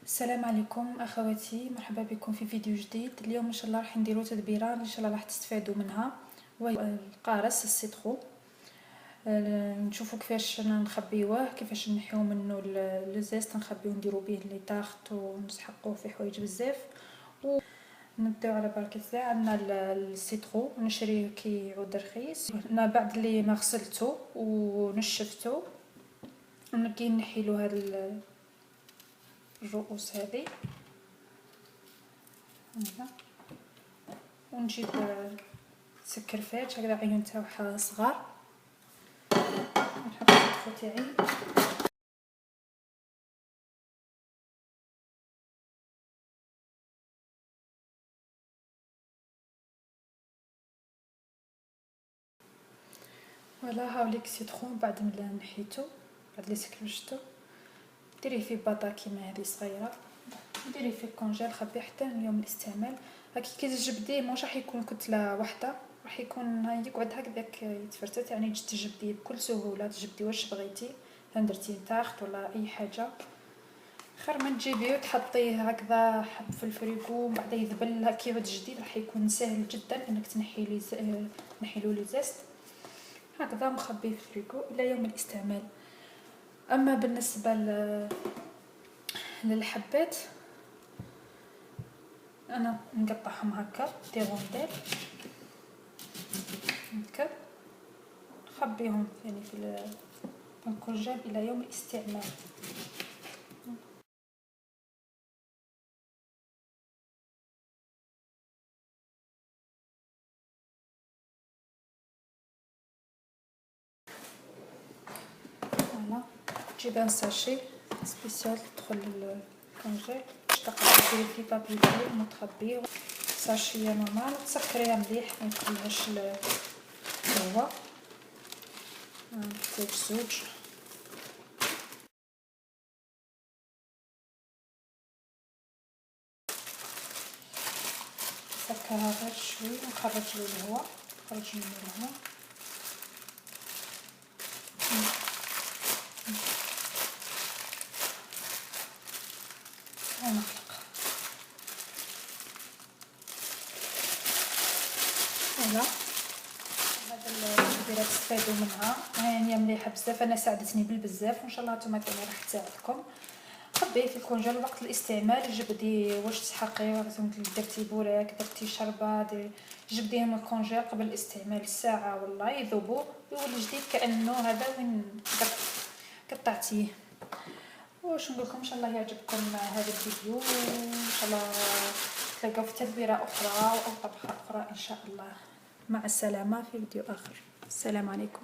السلام عليكم اخواتي، مرحبا بكم في فيديو جديد. اليوم ان شاء الله راح نديرو تدبيره ان شاء الله راح تستفادوا منها، وهي القارص السيترو. نشوفوا كيفاش نخبيوه، كيفاش نحيو منه لو زيست، نخبيوه نديرو به لي طاخت ونسحقوه في حوايج بزاف. ونبداو على بركه الله. عندنا السيترو نشريه كي يعود رخيص. انا بعد اللي ما غسلته ونشفته ونجي نحيلو هاد الرؤوس هذه هنا، ونجيب سكرفات هكذا عيون تاعها صغار، نحط الطفو تاعي. فوالا هاوليك سيترون بعد ما نحيتو، بعد لي سكرفشتو ديريه في باطا كيما هذه صغيره، ديريه في الكونجيل، خبيه حتى يوم الاستعمال. هاكي كي تجبديه موش راح يكون كتله واحده، راح يكون يقعد هكذاك يتفرتت، يعني تجبديه بكل سهوله، تجبدي واش بغيتي، درتي طاخت ولا اي حاجه. خير ما تجيبيه وتحطيه هكذا حب في الفريكو ومن بعد يذبل كي يعود جديد، راح يكون سهل جدا انك تنحيلو لي زيست هكذا مخبيه في الفريكو الى يوم الاستعمال. اما بالنسبه للحبات انا نقطعهم هكا دي رونديل هكا، نخبيهم يعني في الكونجيل الى يوم الاستعمال. فوالا تجيب ان ساشي سبيسيال تدخل للكونجيل، تقدري ديري في بابي فيلم وتخبيه. ساشيه نورمال تسكريها مليح ما يدخلهاش الهواء. زوج سكرها غير شوي ونخرج له الهواء، نخرج منه الهواء. ونطلق. فوالا هاد التدبيره تستفادوا منها، يعني مليحه بزاف، انا ساعدتني بالبزاف وان شاء الله نتوما كمان راح تساعدكم. خبيه في الكونجيل وقت الاستعمال جبدي واش تسحقي، درتي بوراك درتي شربه جبديه من الكونجيل قبل الاستعمال ساعه والله يذوبوا يولي جديد كانه هذا وين قطعتيه. واش نقولكم ان شاء الله يعجبكم هذا الفيديو، وان شاء الله تلقاو في تدبيره اخرى او طبخه اخرى ان شاء الله. مع السلامه في فيديو اخر. السلام عليكم.